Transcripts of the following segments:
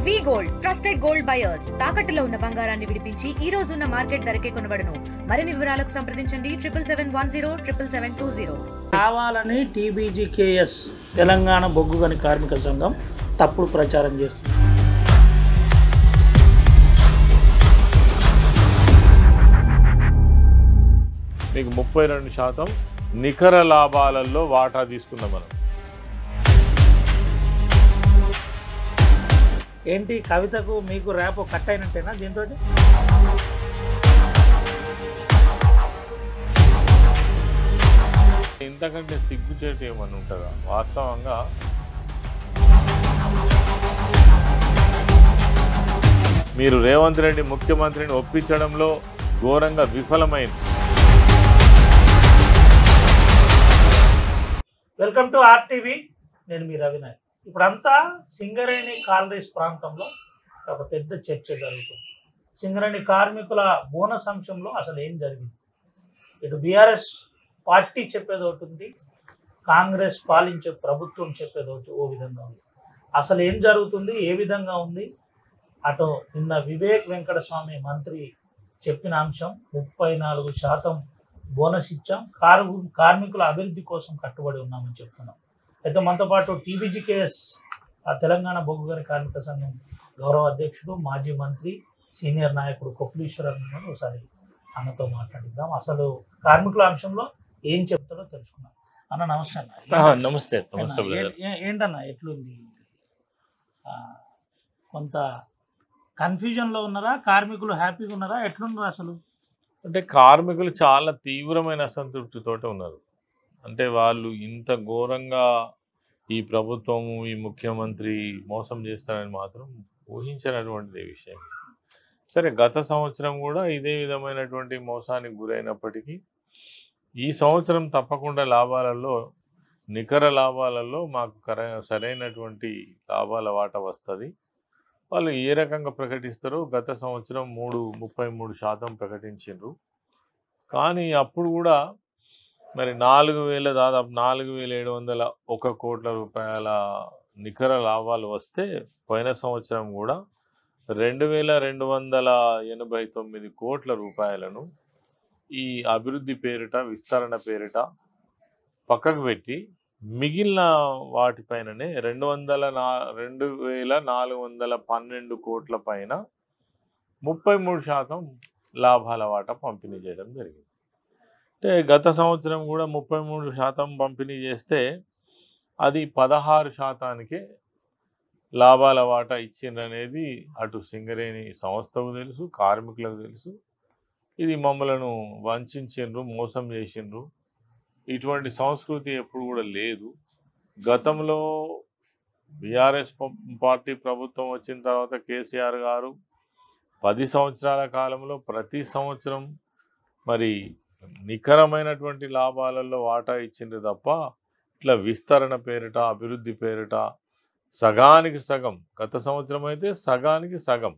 వి gold trusted gold buyers తాకట్టులో ఉన్న బంగారాన్ని విడిపించి ఈ రోజు ఉన్న మార్కెట్ ధరకే కొనబడును. మరిన్ని వివరాలకు సంప్రదించండి 77107720. కావాలని టీబీజీకేఎస్ తెలంగాణ బొగ్గు గని కార్మిక సంఘం తప్పుడు ప్రచారం చేస్తుంది. మీకు 32% నికర లాభాలలో వాటా తీసుకున్నాం మనం. ఏంటి కవితకు మీకు ర్యాప్ కట్ అయినట్టేనా దీంతో? ఇంతకంటే సిగ్గుచేటు ఏమని ఉంటుందా? వాస్తవంగా మీరు రేవంత్ రెడ్డి ముఖ్యమంత్రిని ఒప్పించడంలో ఘోరంగా విఫలమైంది. Welcome to RTV. నేను మీ రవినాయక్. ఇప్పుడంతా సింగరేణి కాలరీస్ ప్రాంతంలో ఒక పెద్ద చర్చ జరుగుతుంది. సింగరేణి కార్మికుల బోనస్ అంశంలో అసలు ఏం జరిగింది? ఇటు బీఆర్ఎస్ పార్టీ చెప్పేది ఒకటి ఉంది, కాంగ్రెస్ పాలించే ప్రభుత్వం చెప్పేది ఒకటి ఓ విధంగా ఉంది. అసలు ఏం జరుగుతుంది, ఏ విధంగా ఉంది? అటు నిన్న వివేక్ వెంకటస్వామి మంత్రి చెప్పిన అంశం 34% బోనస్ ఇచ్చాం, కార్మికుల అభివృద్ధి కోసం కట్టుబడి ఉన్నామని చెప్తున్నాం. అయితే మనతో పాటు టీబీజీకేఎస్ తెలంగాణ బొగ్గు గని కార్మిక సంఘం గౌరవ అధ్యక్షుడు, మాజీ మంత్రి, సీనియర్ నాయకుడు కొప్పులీశ్వరన్ ఒకసారి అన్నతో మాట్లాడిద్దాం. అసలు కార్మికుల అంశంలో ఏం చెప్తారో తెలుసుకున్నాం. అన్న నమస్తే. అన్న నమస్తే. ఏంటన్నా ఎట్లుంది? కొంత కన్ఫ్యూజన్లో ఉన్నారా? కార్మికులు హ్యాపీగా ఉన్నారా? ఎట్లున్నారు అసలు? అంటే కార్మికులు చాలా తీవ్రమైన అసంతృప్తితోటి ఉన్నారు. అంటే వాళ్ళు ఇంత ఘోరంగా ఈ ప్రభుత్వము, ఈ ముఖ్యమంత్రి మోసం చేస్తారని మాత్రం ఊహించినటువంటి విషయం. సరే, గత సంవత్సరం కూడా ఇదే విధమైనటువంటి మోసానికి గురైనప్పటికీ ఈ సంవత్సరం తప్పకుండా లాభాలలో, నికర లాభాలలో మాకు సరైనటువంటి లాభాల వాటా వస్తుంది. వాళ్ళు ఏ రకంగా ప్రకటిస్తారో గత సంవత్సరం 33% ప్రకటించారు. కానీ అప్పుడు కూడా మరి 4,000 దాదాపు 4,701 కోట్ల రూపాయల నికర లాభాలు వస్తే పోయిన సంవత్సరం కూడా 2,289 కోట్ల రూపాయలను ఈ అభివృద్ధి పేరిట, విస్తరణ పేరిట పక్కకు పెట్టి మిగిలిన వాటిపైననే 2,412 కోట్ల పైన 33% లాభాల వాటా పంపిణీ చేయడం జరిగింది. అంటే గత సంవత్సరం కూడా 33% పంపిణీ చేస్తే అది 16%కే లాభాల వాటా ఇచ్చిందనేది అటు సింగరేణి సంస్థకు తెలుసు, కార్మికులకు తెలుసు. ఇది మమ్మలను వంచిండ్రు, మోసం చేసిండ్రు. ఇటువంటి సంస్కృతి ఎప్పుడు కూడా లేదు. గతంలో బీఆర్ఎస్ పార్టీ ప్రభుత్వం వచ్చిన తర్వాత కేసీఆర్ గారు 10 సంవత్సరాల కాలంలో ప్రతి సంవత్సరం మరి నికరమైనటువంటి లాభాలలో వాటా ఇచ్చింది తప్ప ఇట్లా విస్తరణ పేరిట, అభివృద్ధి పేరిట సగానికి సగం, గత సంవత్సరం అయితే సగానికి సగం,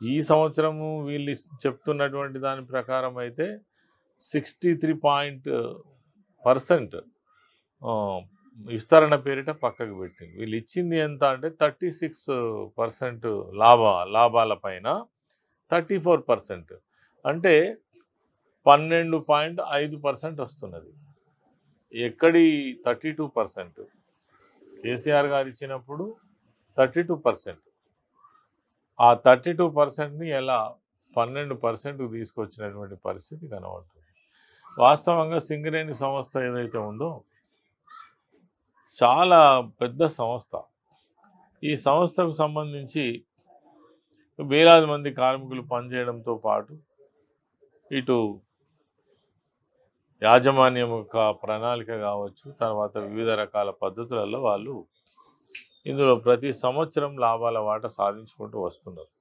ఈ సంవత్సరము వీళ్ళు చెప్తున్నటువంటి దాని ప్రకారం అయితే 63% విస్తరణ పేరిట పక్కకు పెట్టింది. వీళ్ళు ఇచ్చింది ఎంత అంటే 36% లాభాల పైన 34%, అంటే 12.5% వస్తున్నది. ఎక్కడి 32%? కేసీఆర్ గారు ఇచ్చినప్పుడు 32%. ఆ 32%ని ఎలా 12%కు తీసుకొచ్చినటువంటి పరిస్థితి కనబడుతుంది. వాస్తవంగా సింగరేణి సంస్థ ఏదైతే ఉందో చాలా పెద్ద సంస్థ. ఈ సంస్థకు సంబంధించి వేలాది మంది కార్మికులు పనిచేయడంతో పాటు ఇటు యాజమాన్యం యొక్క ప్రణాళిక కావచ్చు, తర్వాత వివిధ రకాల పద్ధతులలో వాళ్ళు ఇందులో ప్రతి సంవత్సరం లాభాల వాటా సాధించుకుంటూ వస్తున్నారు.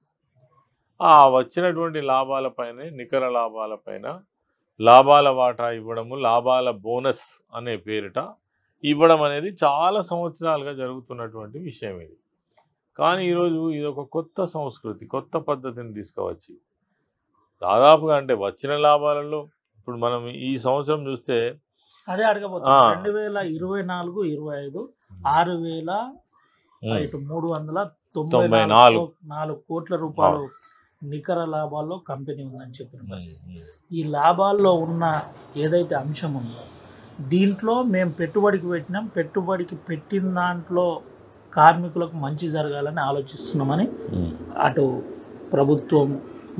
ఆ వచ్చినటువంటి లాభాలపైనే, నికర లాభాలపైన లాభాల వాటా ఇవ్వడము, లాభాల బోనస్ అనే పేరిట ఇవ్వడం అనేది చాలా సంవత్సరాలుగా జరుగుతున్నటువంటి విషయం ఇది. కానీ ఈరోజు ఇది ఒక కొత్త సంస్కృతి, కొత్త పద్ధతిని తీసుకువచ్చి దాదాపుగా అంటే వచ్చిన లాభాలలో ఇప్పుడు మనం ఈ సంవత్సరం చూస్తే అదే అడగబోతున్నాం. 2024-25 6,390 94 కోట్ల రూపాయలు నికర లాభాల్లో కంపెనీ ఉందని చెప్పిన పరిస్థితి. ఈ లాభాల్లో ఉన్న ఏదైతే అంశం ఉందో దీంట్లో మేము పెట్టుబడికి పెట్టినాం, పెట్టుబడికి పెట్టిన దాంట్లో కార్మికులకు మంచి జరగాలని ఆలోచిస్తున్నామని అటు ప్రభుత్వం,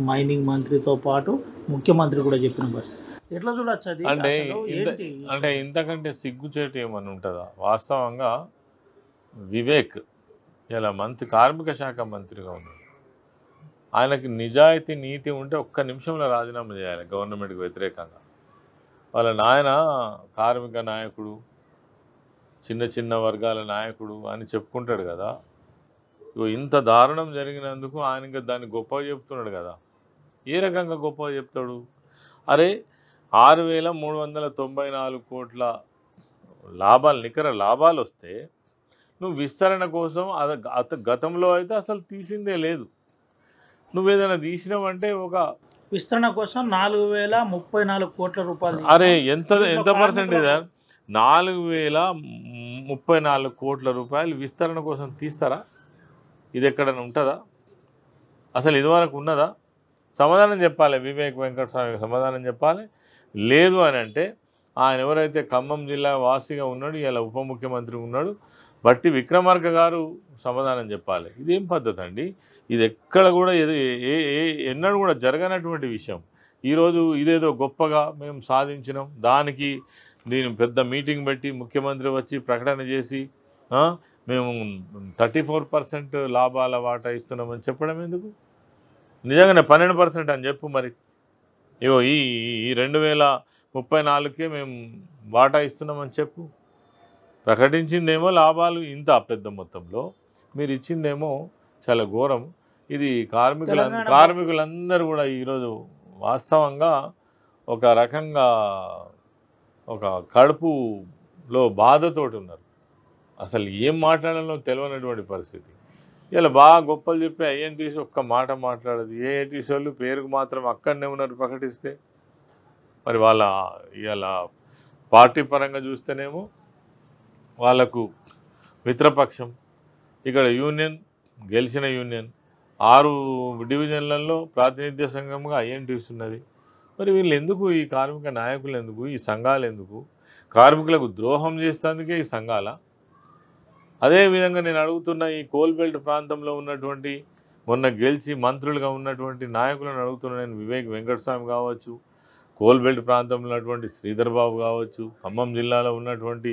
మైనింగ్ మంత్రితో పాటు ముఖ్యమంత్రి కూడా చెప్పిన పరిస్థితి. ఎట్లా చూడొచ్చు అది? అంటే ఇంతకంటే సిగ్గుచేటు ఏమని ఉంటుందా? వాస్తవంగా వివేక్ ఇలా కార్మిక శాఖ మంత్రిగా ఉన్నాడు. ఆయనకి నిజాయితీ నీతి ఉంటే ఒక్క నిమిషంలో రాజీనామా చేయాలి గవర్నమెంట్కి వ్యతిరేకంగా. వాళ్ళ నాయన కార్మిక నాయకుడు, చిన్న చిన్న వర్గాల నాయకుడు అని చెప్పుకుంటాడు కదా. ఇంత దారుణం జరిగినందుకు ఆయన ఇంకా దాన్ని గొప్పగా చెప్తున్నాడు కదా. ఏ రకంగా గొప్పగా చెప్తాడు? అరే 6,394 కోట్ల లాభాలు, నికర లాభాలు వస్తే నువ్వు విస్తరణ కోసం గతంలో అయితే అసలు తీసిందే లేదు. నువ్వేదైనా తీసినావంటే ఒక విస్తరణ కోసం 4,034 కోట్ల రూపాయలు. అరే ఎంత పర్సెంటేజ్? 4,034 కోట్ల రూపాయలు విస్తరణ కోసం తీస్తారా? ఇది ఎక్కడైనా ఉంటుందా? అసలు ఇదివరకు ఉన్నదా? సమాధానం చెప్పాలి. వివేక్ వెంకటస్వామికి సమాధానం చెప్పాలి. లేదు అని అంటే ఆయన ఎవరైతే ఖమ్మం జిల్లా వాసిగా ఉన్నాడు, ఇలా ఉప ముఖ్యమంత్రి ఉన్నాడు, బట్టి విక్రమార్క గారు సమాధానం చెప్పాలి. ఇదేం పద్ధతి అండి? ఇది ఎక్కడ కూడా ఎన్నడూ కూడా జరగనటువంటి విషయం. ఈరోజు ఇదేదో గొప్పగా మేము సాధించినాం, దానికి దీని పెద్ద మీటింగ్ పెట్టి ముఖ్యమంత్రి వచ్చి ప్రకటన చేసి మేము 34% లాభాల వాటా ఇస్తున్నామని చెప్పడం ఎందుకు? నిజంగానే 12% అని చెప్పు మరి. ఇగో ఈ 2034కే మేము వాటా ఇస్తున్నామని చెప్పు. ప్రకటించిందేమో లాభాలు ఇంత పెద్ద మొత్తంలో, మీరు ఇచ్చిందేమో చాలా ఘోరం. ఇది కార్మికులందరూ కూడా ఈరోజు వాస్తవంగా ఒక రకంగా ఒక కడుపులో బాధతోటి ఉన్నారు. అసలు ఏం మాట్లాడాలో తెలియనటువంటి పరిస్థితి. ఇలా బాగా గొప్పలు చెప్పి ఐఎన్టీసీ ఒక్క మాట మాట్లాడదు. ఏఐటీసీ వాళ్ళు పేరుకు మాత్రం అక్కడనే ఉన్నారు ప్రకటిస్తే. మరి వాళ్ళ ఇలా పార్టీ పరంగా చూస్తేనేమో వాళ్ళకు మిత్రపక్షం. ఇక్కడ యూనియన్, గెలిచిన యూనియన్ 6 డివిజన్లలో ప్రాతినిధ్య సంఘంగా ఐఎన్టీసీ ఉన్నది. మరి వీళ్ళు ఎందుకు, ఈ కార్మిక నాయకులు ఎందుకు, ఈ సంఘాలు ఎందుకు? కార్మికులకు ద్రోహం చేసేందుకే ఈ సంఘాల? అదేవిధంగా నేను అడుగుతున్న ఈ కోల్బెల్ట్ ప్రాంతంలో ఉన్నటువంటి మొన్న గెలిచి మంత్రులుగా ఉన్నటువంటి నాయకులను అడుగుతున్నా నేను. వివేక్ వెంకటస్వామి కావచ్చు, కోల్బెల్ట్ ప్రాంతంలో ఉన్నటువంటి శ్రీధర్ బాబు కావచ్చు, ఖమ్మం జిల్లాలో ఉన్నటువంటి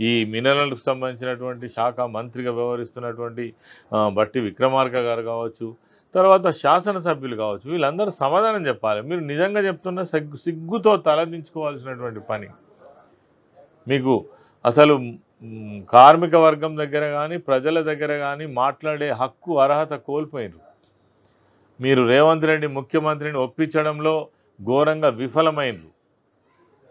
ఈ మినరల్కు సంబంధించినటువంటి శాఖ మంత్రిగా వ్యవహరిస్తున్నటువంటి బట్టి విక్రమార్క గారు కావచ్చు, తర్వాత శాసనసభ్యులు కావచ్చు, వీళ్ళందరూ సమాధానం చెప్పాలి. మీరు నిజంగా చెప్తున్న సిగ్గుతో తలదించుకోవాల్సినటువంటి పని. మీకు అసలు కార్మిక వర్గం దగ్గర కానీ ప్రజల దగ్గర కానీ మాట్లాడే హక్కు, అర్హత కోల్పోయారు. మీరు రేవంత్ రెడ్డి ముఖ్యమంత్రిని ఒప్పించడంలో ఘోరంగా విఫలమైంది.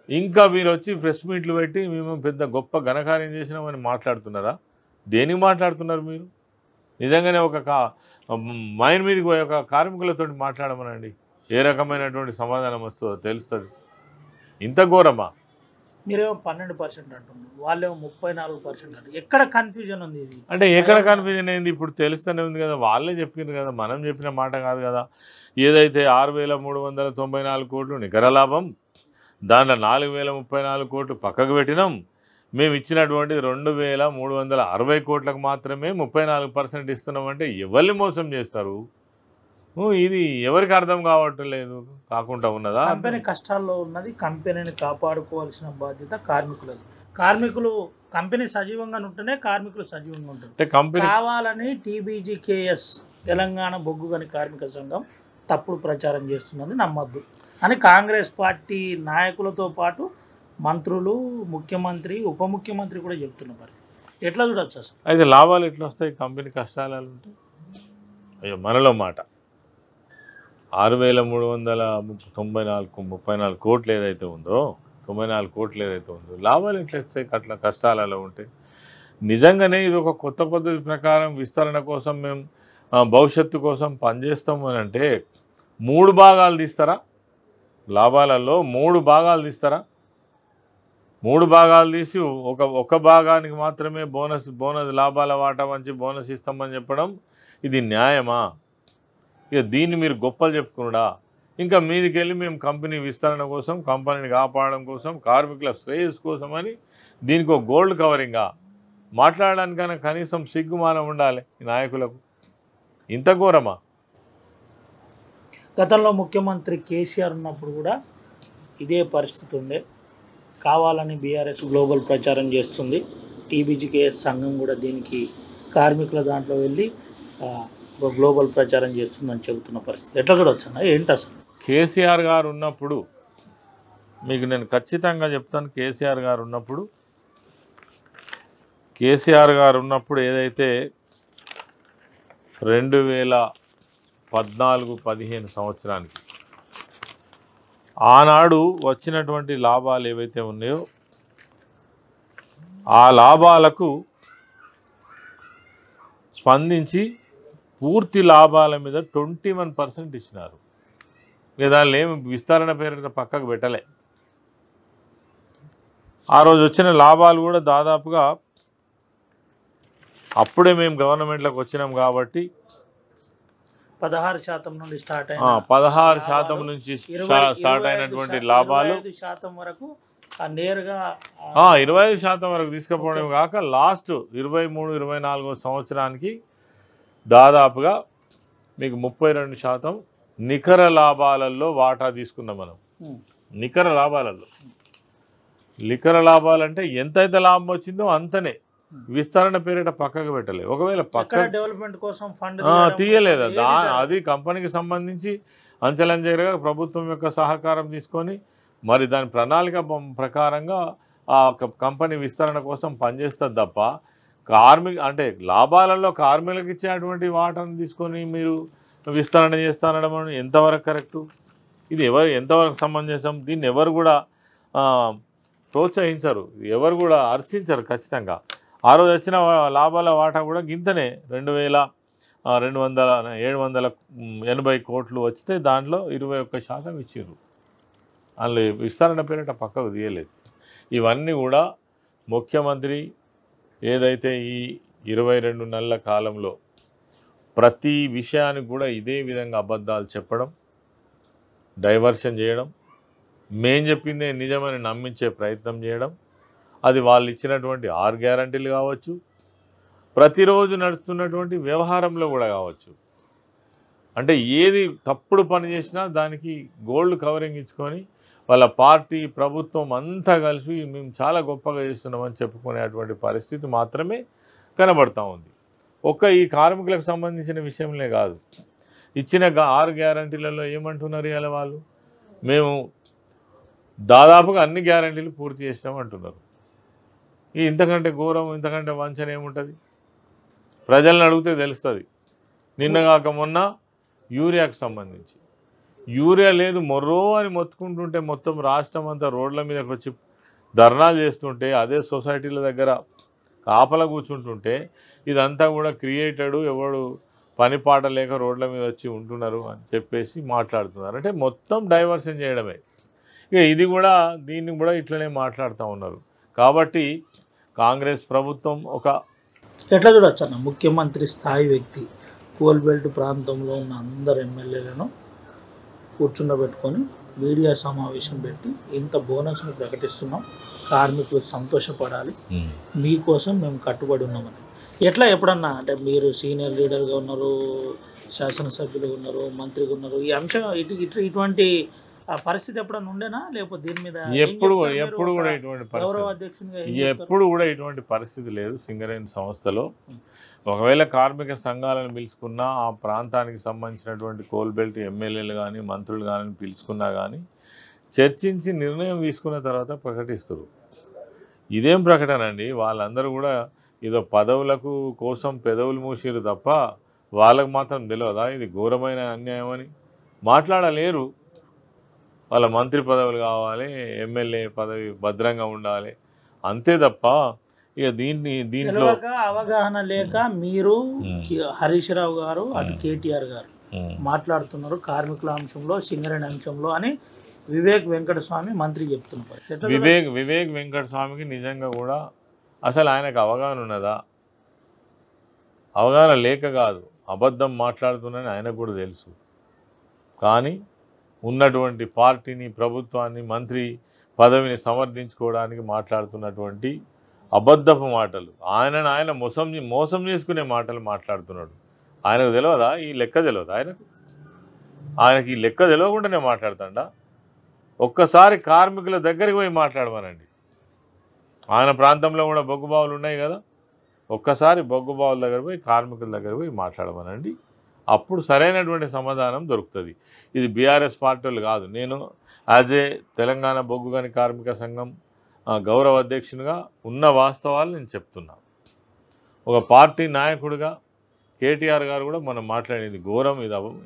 ఇంకా మీరు వచ్చి ప్రెస్ మీట్లు పెట్టి మేము పెద్ద గొప్ప ఘనకార్యం చేసినామని మాట్లాడుతున్నారా? దేనికి మాట్లాడుతున్నారు మీరు? నిజంగానే ఒక మైండ్ మీదకి పోయి ఒక కార్మికులతో మాట్లాడమనండి, ఏ రకమైనటువంటి సమాధానం వస్తుందో తెలుస్తుంది. ఇంత ఘోరమా? మీరేమో 12% అంటున్నారు, వాళ్ళేమో 34% అంటారు. ఎక్కడ కన్ఫ్యూజన్ ఉంది ఇది? అంటే ఎక్కడ కన్ఫ్యూజన్ అయింది? ఇప్పుడు తెలుస్తూనే ఉంది కదా, వాళ్ళే చెప్పింది కదా, మనం చెప్పిన మాట కాదు కదా. ఏదైతే 6,394 కోట్లు నికర లాభం, దాంట్లో 4,034 కోట్లు పక్కకు పెట్టినాం. మేము ఇచ్చినటువంటి 2,360 కోట్లకు మాత్రమే 34% ఇస్తున్నామంటే ఎవరిని మోసం చేస్తారు? ఇది ఎవరికి అర్థం కావట్లేదు కాకుండా ఉన్నదా? కంపెనీ కష్టాల్లో ఉన్నది, కంపెనీని కాపాడుకోవాల్సిన బాధ్యత కార్మికులది. కంపెనీ సజీవంగా ఉంటేనే కార్మికులు సజీవంగా ఉంటారు. కావాలని TBGKS తెలంగాణ బొగ్గు గని కార్మిక సంఘం తప్పుడు ప్రచారం చేస్తున్నది నమ్మద్దు అని కాంగ్రెస్ పార్టీ నాయకులతో పాటు మంత్రులు, ముఖ్యమంత్రి, ఉప ముఖ్యమంత్రి కూడా చెప్తున్న పరిస్థితి. ఎట్లా చూడొచ్చు అసలు? అయితే లాభాలు ఎట్లా వస్తాయి కంపెనీ కష్టాలు ఉంటాయి? అయ్యో మనలో మాట 6,394 కోట్లు ఏదైతే ఉందో, 94 కోట్లు ఏదైతే ఉందో, లాభాలు ఎట్లా వస్తాయి అట్లా కష్టాలలో ఉంటే? నిజంగానే ఇది ఒక కొత్త పద్ధతి ప్రకారం విస్తరణ కోసం మేము భవిష్యత్తు కోసం పనిచేస్తాము అని అంటే 3 భాగాలు తీస్తారా? లాభాలలో 3 భాగాలు తీస్తారా? 3 భాగాలు తీసి ఒక భాగానికి మాత్రమే బోనస్ లాభాల వాటా మంచి బోనస్ ఇస్తామని చెప్పడం ఇది న్యాయమా? ఇక దీన్ని మీరు గొప్పలు చెప్పుకున్నాడా? ఇంకా మీదికి వెళ్ళి మేము కంపెనీ విస్తరణ కోసం, కంపెనీని కాపాడడం కోసం, కార్మికుల శ్రేయస్సు కోసం అని దీనికి ఒక గోల్డ్ కవరింగా మాట్లాడడానికైనా కనీసం సిగ్గుమానం ఉండాలి ఈ నాయకులకు. ఇంత ఘోరమా? గతంలో ముఖ్యమంత్రి కేసీఆర్ ఉన్నప్పుడు కూడా ఇదే పరిస్థితి ఉండే. కావాలని బీఆర్ఎస్ గ్లోబల్ ప్రచారం చేస్తుంది. టీబీజీకేఎస్ సంఘం కూడా దీనికి కార్మికుల దాంట్లో వెళ్ళి గ్లోబల్ ప్రచారం చేస్తుందని చెబుతున్న పరిస్థితి ఎట్లా చూడవచ్చు అన్న? ఏంటి అసలు కేసీఆర్ గారు ఉన్నప్పుడు మీకు నేను ఖచ్చితంగా చెప్తాను. కేసీఆర్ గారు ఉన్నప్పుడు ఏదైతే 2014-15 సంవత్సరానికి ఆనాడు వచ్చినటువంటి లాభాలు ఏవైతే ఉన్నాయో ఆ లాభాలకు స్పందించి పూర్తి లాభాల మీద 21% ఇచ్చినారు. లేదా ఏమి విస్తరణ పేరిట పక్కకు పెట్టలే. ఆ రోజు వచ్చిన లాభాలు కూడా దాదాపుగా అప్పుడే మేము గవర్నమెంట్లోకి వచ్చినాం కాబట్టి 16% నుండి స్టార్ట్ 16% నుంచి స్టార్ట్ అయినటువంటి లాభాలు 25% వరకు నేరుగా 25% వరకు తీసుకుపోవడం కాక లాస్ట్ 23-24 సంవత్సరానికి దాదాపుగా మీకు 32% నికర లాభాలలో వాటా తీసుకున్నాం మనం. నికర లాభాలంటే ఎంతైతే లాభం వచ్చిందో అంతనే, విస్తరణ పేరిట పక్కకు పెట్టలేదు. ఒకవేళ పక్క డెవలప్మెంట్ కోసం ఫండ్ తీయలేదు. అది కంపెనీకి సంబంధించి అంచెలంచెలుగా ప్రభుత్వం యొక్క సహకారం తీసుకొని మరి దాని ప్రణాళిక ప్రకారంగా ఆ కంపెనీ విస్తరణ కోసం పనిచేస్తుంది తప్ప అంటే లాభాలలో కార్మికులకు ఇచ్చేటువంటి వాటాను తీసుకొని మీరు విస్తరణ చేస్తానడం ఎంతవరకు కరెక్టు? ఇది ఎంతవరకు సమంజసం? దీన్ని ఎవరు కూడా ప్రోత్సహించరు, ఎవరు కూడా హర్షించరు. ఖచ్చితంగా ఆ రోజు వచ్చిన లాభాల వాటా కూడా గింతనే 780 కోట్లు వస్తే దాంట్లో 21% ఇచ్చారు. అందులో విస్తరణ పేరిట పక్కకు తీయలేదు. ఇవన్నీ కూడా ముఖ్యమంత్రి ఏదైతే ఈ 22 నెలల కాలంలో ప్రతి విషయానికి కూడా ఇదే విధంగా అబద్ధాలు చెప్పడం, డైవర్షన్ చేయడం, మేం చెప్పిందే నిజమని నమ్మించే ప్రయత్నం చేయడం, అది వాళ్ళు ఇచ్చినటువంటి 6 గ్యారంటీలు కావచ్చు, ప్రతిరోజు నడుస్తున్నటువంటి వ్యవహారంలో కూడా కావచ్చు. అంటే ఏది తప్పుడు పని చేసినా దానికి గోల్డ్ కవరింగ్ ఇచ్చుకొని వాళ్ళ పార్టీ ప్రభుత్వం అంతా కలిసి మేము చాలా గొప్పగా చేస్తున్నామని చెప్పుకునేటువంటి పరిస్థితి మాత్రమే కనబడుతూ ఉంది. ఈ కార్మికులకు సంబంధించిన విషయంలో కాదు, ఇచ్చిన 6 గ్యారంటీలలో ఏమంటున్నారు ఇలా వాళ్ళు? మేము దాదాపుగా అన్ని గ్యారంటీలు పూర్తి చేసినాం అంటున్నారు. ఇంతకంటే ఘోరం, ఇంతకంటే వంచన ఏముంటుంది? ప్రజలను అడిగితే తెలుస్తుంది. నిన్నగాక మొన్న యూరియాకు సంబంధించి యూరియా లేదు మొర్రో అని మొత్తుకుంటుంటే మొత్తం రాష్ట్రం అంతా రోడ్ల మీదకి వచ్చి ధర్నాలు చేస్తుంటే అదే సొసైటీల దగ్గర కాపలా కూర్చుంటుంటే ఇదంతా కూడా క్రియేటెడ్, ఎవడు పనిపాట లేక రోడ్ల మీద వచ్చి ఉంటున్నారు అని చెప్పేసి మాట్లాడుతున్నారు. అంటే మొత్తం డైవర్షన్ చేయడమే. ఇక ఇది కూడా దీన్ని కూడా ఇట్లనే మాట్లాడుతూ ఉన్నారు. కాబట్టి కాంగ్రెస్ ప్రభుత్వం ఎట్లా చూడొచ్చు అన్న, ముఖ్యమంత్రి స్థాయి వ్యక్తి కోల్బెల్ట్ ప్రాంతంలో ఉన్న అందరు ఎమ్మెల్యేలను కూర్చుండబెట్టుకొని మీడియా సమావేశం పెట్టి ఇంత బోనస్ను ప్రకటిస్తున్నాం, కార్మికులు సంతోషపడాలి, మీకోసం మేము కట్టుబడి ఉన్నామని ఎప్పుడన్నా అంటే మీరు సీనియర్ లీడర్గా ఉన్నారు, శాసనసభ్యులుగా ఉన్నారు, మంత్రిగా ఉన్నారు, ఈ అంశం ఇటువంటి పరిస్థితి ఎప్పుడన్నా ఉండేనా? లేకపోతే దీని మీద ఎప్పుడు కూడా ఇటువంటి పరిస్థితి లేదు సింగరేణి సంస్థలో. ఒకవేళ కార్మిక సంఘాలను పిలుచుకున్నా, ఆ ప్రాంతానికి సంబంధించినటువంటి కోల్బెల్ట్ ఎమ్మెల్యేలు కానీ మంత్రులు కానీ పిలుచుకున్నా కానీ చర్చించి నిర్ణయం తీసుకున్న తర్వాత ప్రకటిస్తారు. ఇదేం ప్రకటన అండి? వాళ్ళందరూ కూడా ఏదో పదవులకు కోసం పెదవులు మూసిరు తప్ప వాళ్ళకు మాత్రం తెలియదా ఇది ఘోరమైన అన్యాయం అని? మాట్లాడలేరు. వాళ్ళ మంత్రి పదవులు కావాలి, ఎమ్మెల్యే పదవి భద్రంగా ఉండాలి, అంతే తప్ప ఇక దీంట్లో అవగాహన లేక మీరు హరీష్ రావు గారు అటు కేటీఆర్ గారు మాట్లాడుతున్నారు కార్మికుల అంశంలో, సింగరేణి అంశంలో అని వివేక్ వెంకటస్వామి మంత్రి చెప్తున్నారు. వివేక్ వెంకటస్వామికి నిజంగా కూడా అసలు ఆయనకు అవగాహన ఉన్నదా? అవగాహన లేక కాదు, అబద్ధం మాట్లాడుతున్నానని ఆయనకు కూడా తెలుసు. కానీ ఉన్నటువంటి పార్టీని, ప్రభుత్వాన్ని, మంత్రి పదవిని సమర్థించుకోవడానికి మాట్లాడుతున్నటువంటి అబద్ధపు మాటలు, ఆయన మోసం చేసుకునే మాటలు మాట్లాడుతున్నాడు. ఆయనకు తెలియదా ఈ లెక్క? తెలియదు ఆయనకి ఈ లెక్క తెలియకుండానే మాట్లాడుతాడా? ఒక్కసారి కార్మికుల దగ్గరికి పోయి మాట్లాడమనండి. ఆయన ప్రాంతంలో కూడా బొగ్గుబావులు ఉన్నాయి కదా, ఒక్కసారి బొగ్గుబావుల దగ్గర పోయి కార్మికుల దగ్గర పోయి మాట్లాడమనండి. అప్పుడు సరైనటువంటి సమాధానం దొరుకుతుంది. ఇది బీఆర్ఎస్ పార్టీలు కాదు. నేను యాజ్ ఏ తెలంగాణ బొగ్గు గని కార్మిక సంఘం గౌరవ అధ్యక్షునిగా ఉన్న వాస్తవాలు నేను చెప్తున్నా. ఒక పార్టీ నాయకుడిగా కేటీఆర్ గారు కూడా మనం మాట్లాడింది ఘోరం,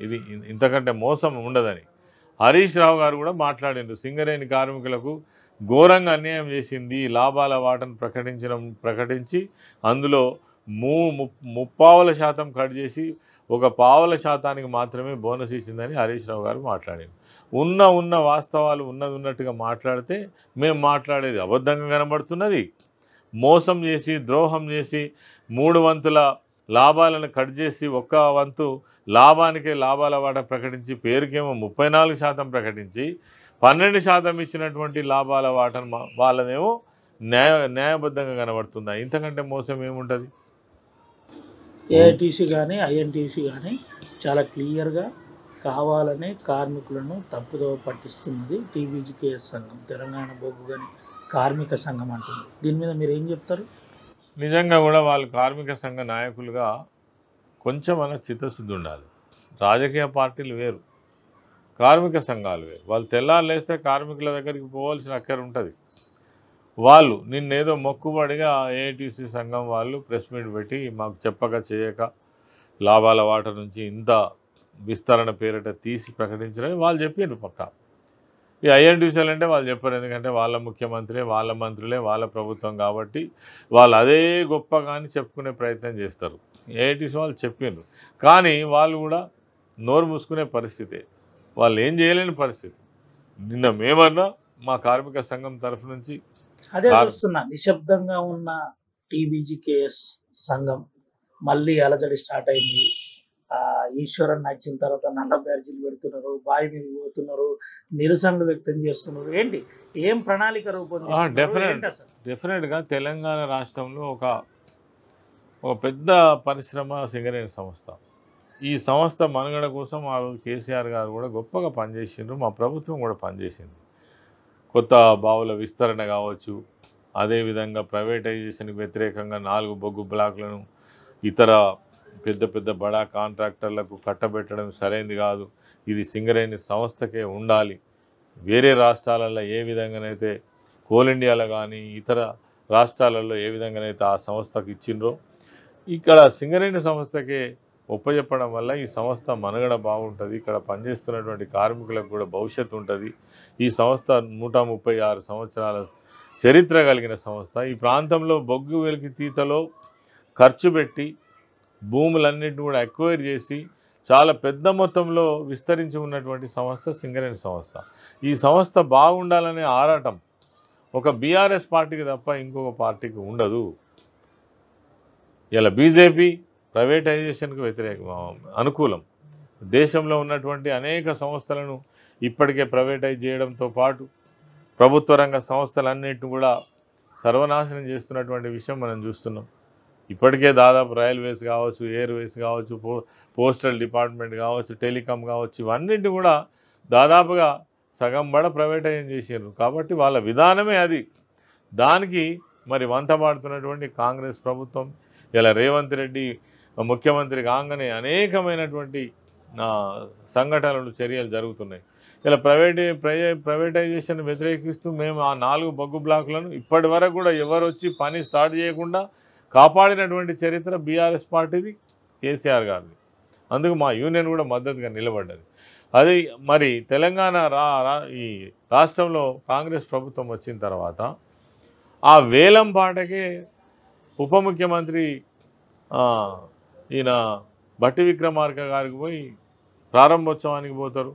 ఇది ఇంతకంటే మోసం ఉండదని. హరీష్ రావు గారు కూడా మాట్లాడిండ్రు. సింగరేణి కార్మికులకు ఘోరంగా అన్యాయం చేసింది, లాభాల వాటను ప్రకటించి అందులో 3.5% కట్ చేసి 1% మాత్రమే బోనస్ ఇచ్చిందని హరీష్ రావు గారు మాట్లాడారు. ఉన్న వాస్తవాలు ఉన్నట్టుగా మాట్లాడితే మేము మాట్లాడేది అబద్ధంగా కనబడుతున్నది. మోసం చేసి, ద్రోహం చేసి 3 వంతుల లాభాలను కట్ చేసి 1 వంతు లాభానికే లాభాల వాటా ప్రకటించి పేరుకేమో 34% ప్రకటించి 12% ఇచ్చినటువంటి లాభాల వాటను వాళ్ళదేమో న్యాయబద్ధంగా కనబడుతుందా? ఇంతకంటే మోసం ఏముంటుంది? ఏఐటీసీ కానీ ఐఎన్టీసీ కానీ చాలా క్లియర్గా కావాలనే కార్మికులను తప్పుదోవ పట్టిస్తున్నది టీబీజీకేఎస్ సంఘం, తెలంగాణ బొగ్గు గని కార్మిక సంఘం అంటుంది. దీని మీద మీరు ఏం చెప్తారు? నిజంగా కూడా వాళ్ళు కార్మిక సంఘ నాయకులుగా కొంచెం అన్న చిత్తశుద్ధి ఉండాలి. రాజకీయ పార్టీలు వేరు, కార్మిక సంఘాలు వేరు. వాళ్ళు తెల్లారు లేస్తే కార్మికుల దగ్గరికి పోవాల్సిన అక్కర ఉంటుంది. వాళ్ళు నిన్నేదో మొక్కుబడిగా ఏఐటీసీ సంఘం వాళ్ళు ప్రెస్ మీట్ పెట్టి మాకు చెప్పక చేయక లాభాల వాట నుంచి ఇంత విస్తరణ పేరిట తీసి ప్రకటించారని వాళ్ళు చెప్పారు పక్క. ఈ ఐఎన్టీసీలు అంటే వాళ్ళు చెప్పారు, ఎందుకంటే వాళ్ళ ముఖ్యమంత్రులే, వాళ్ళ మంత్రులే, వాళ్ళ ప్రభుత్వం కాబట్టి వాళ్ళు అదే గొప్పగాని చెప్పుకునే ప్రయత్నం చేస్తారు. ఏఐటీసీ వాళ్ళు చెప్పారు, కానీ వాళ్ళు కూడా నోరు మూసుకునే పరిస్థితే, వాళ్ళు ఏం చేయలేని పరిస్థితి. నిన్న మేమన్నా మా కార్మిక సంఘం తరఫు నుంచి అదే చూస్తున్నా, నిశ్శబ్దంగా ఉన్న టీబీజీకేఎస్ సంఘం మళ్ళీ అలజడి స్టార్ట్ అయింది. ఈశ్వరన్ నచ్చిన తర్వాత నల్ల బ్యాడ్జీలు పెడుతున్నారు, బావి మీద పోతున్నారు, నిరసనలు వ్యక్తం చేస్తున్నారు. ఏంటి, ఏం ప్రణాళిక రూపొందించారు? డెఫినెట్గా తెలంగాణ రాష్ట్రంలో ఒక పెద్ద పరిశ్రమ సింగరేణి సంస్థ. ఈ సంస్థ మనుగడ కోసం ఆ కేసీఆర్ గారు కూడా గొప్పగా పనిచేసిండ్రు, మా ప్రభుత్వం కూడా పనిచేసింది. కొత్త బావుల విస్తరణ కావచ్చు, అదేవిధంగా ప్రైవేటైజేషన్కి వ్యతిరేకంగా 4 బొగ్గు బ్లాకులను ఇతర పెద్ద బడా కాంట్రాక్టర్లకు కట్టబెట్టడం సరైనది కాదు, ఇది సింగరేణి సంస్థకే ఉండాలి. వేరే రాష్ట్రాలలో ఏ విధంగానైతే కోల్ ఇండియాలో కానీ ఇతర రాష్ట్రాలలో ఏ విధంగానైతే ఆ సంస్థకు ఇచ్చిండ్రో ఇక్కడ సింగరేణి సంస్థకే ఒప్పజెప్పడం వల్ల ఈ సంస్థ మనుగడ బాగుంటుంది, ఇక్కడ పనిచేస్తున్నటువంటి కార్మికులకు కూడా భవిష్యత్తు ఉంటుంది. ఈ సంస్థ 136 సంవత్సరాల చరిత్ర కలిగిన సంస్థ. ఈ ప్రాంతంలో బొగ్గు వెలికి తీతలో ఖర్చు పెట్టి భూములన్నింటినీ కూడా అక్వైర్ చేసి చాలా పెద్ద మొత్తంలో విస్తరించి ఉన్నటువంటి సంస్థ సింగరేణి సంస్థ. ఈ సంస్థ బాగుండాలనే ఆరాటం ఒక బీఆర్ఎస్ పార్టీకి తప్ప ఇంకొక పార్టీకి ఉండదు. ఇలా బీజేపీ ప్రైవేటైజేషన్కు అనుకూలం. దేశంలో ఉన్నటువంటి అనేక సంస్థలను ఇప్పటికే ప్రైవేటైజ్ చేయడంతో పాటు ప్రభుత్వ రంగ సంస్థలన్నింటినీ కూడా సర్వనాశనం చేస్తున్నటువంటి విషయం మనం చూస్తున్నాం. ఇప్పటికే దాదాపు రైల్వేస్ కావచ్చు, ఎయిర్వేస్ కావచ్చు, పోస్టల్ డిపార్ట్మెంట్ కావచ్చు, టెలికాం కావచ్చు, ఇవన్నింటినీ కూడా దాదాపుగా సగం బడ ప్రైవేటైజ్ చేసారు. కాబట్టి వాళ్ళ విధానమే అది. దానికి మరి వంతపాడుతున్నటువంటి కాంగ్రెస్ ప్రభుత్వం ఇలా రేవంత్ రెడ్డి ముఖ్యమంత్రి కాగానే అనేకమైనటువంటి సంఘటనలు, చర్యలు జరుగుతున్నాయి. ఇలా ప్రైవేటైజేషన్ వ్యతిరేకిస్తూ మేము ఆ 4 బొగ్గు బ్లాకులను ఇప్పటి వరకు కూడా ఎవరు వచ్చి పని స్టార్ట్ చేయకుండా కాపాడినటువంటి చరిత్ర బీఆర్ఎస్ పార్టీది, కేసీఆర్ గారిది. అందుకు మా యూనియన్ కూడా మద్దతుగా నిలబడ్డది. అది మరి తెలంగాణ ఈ రాష్ట్రంలో కాంగ్రెస్ ప్రభుత్వం వచ్చిన తర్వాత ఆ వేలం పాటకే ఉప ముఖ్యమంత్రి ఈయన బట్టి విక్రమార్క గారికి పోయి ప్రారంభోత్సవానికి పోతారు.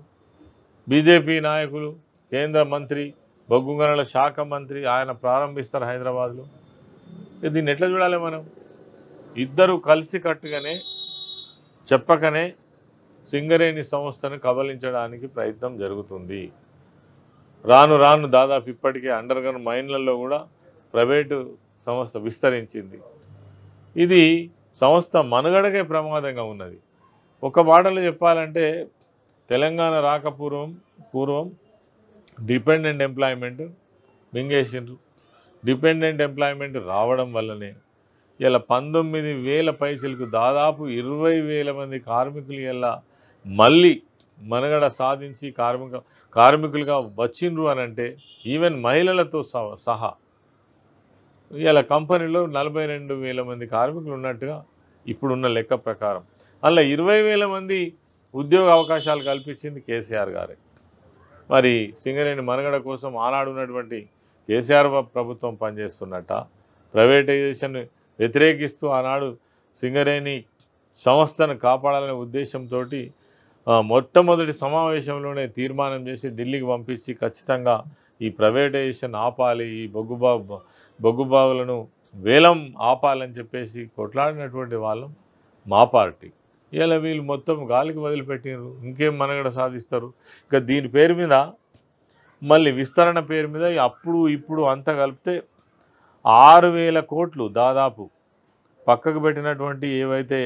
బీజేపీ నాయకులు, కేంద్ర మంత్రి, బొగ్గు గనుల శాఖ మంత్రి ఆయన ప్రారంభిస్తారు హైదరాబాద్లో. దీన్ని ఎట్లా చూడాలి మనం? ఇద్దరు కలిసి కట్టుగానే చెప్పకనే సింగరేణి సంస్థను కబలించడానికి ప్రయత్నం జరుగుతుంది. రాను రాను దాదాపు ఇప్పటికే అండర్గ్రౌండ్ మైన్లలో కూడా ప్రైవేటు సంస్థ విస్తరించింది. ఇది సంస్థ మనుగడకే ప్రమాదంగా ఉన్నది. ఒక మాటలో చెప్పాలంటే తెలంగాణ పూర్వం డిపెండెంట్ ఎంప్లాయ్మెంట్ మింగేసిండ్రు. డిపెండెంట్ ఎంప్లాయ్మెంట్ రావడం వల్లనే ఇలా 19,000 పైసలకు దాదాపు 20,000 మంది కార్మికులు ఇలా మళ్ళీ మనుగడ సాధించి కార్మికులుగా వచ్చిండ్రు అని అంటే ఈవెన్ మహిళలతో సహా ఇలా కంపెనీలో 42,000 మంది కార్మికులు ఉన్నట్టుగా ఇప్పుడున్న లెక్క ప్రకారం. అలా 20,000 మంది ఉద్యోగ అవకాశాలు కల్పించింది కేసీఆర్ గారే. మరి సింగరేణి మనుగడ కోసం ఆనాడు ఉన్నటువంటి కేసీఆర్ ప్రభుత్వం పనిచేస్తున్నట్ట ప్రైవేటైజేషన్ వ్యతిరేకిస్తూ ఆనాడు సింగరేణి సంస్థను కాపాడాలనే ఉద్దేశంతో మొట్టమొదటి సమావేశంలోనే తీర్మానం చేసి ఢిల్లీకి పంపించి ఖచ్చితంగా ఈ ప్రైవేటైజేషన్ ఆపాలి, ఈ బొగ్గుబావులను వేలం ఆపాలని చెప్పేసి కొట్లాడినటువంటి వాళ్ళం మా పార్టీ. ఇలా వీళ్ళు మొత్తం గాలికి వదిలిపెట్టినారు. ఇంకేం మనుగడ సాధిస్తారు? ఇక దీని పేరు మీద మళ్ళీ విస్తరణ పేరు మీద అప్పుడు ఇప్పుడు అంతా కలిపితే 6,000 కోట్లు దాదాపు పక్కకు పెట్టినటువంటి ఏవైతే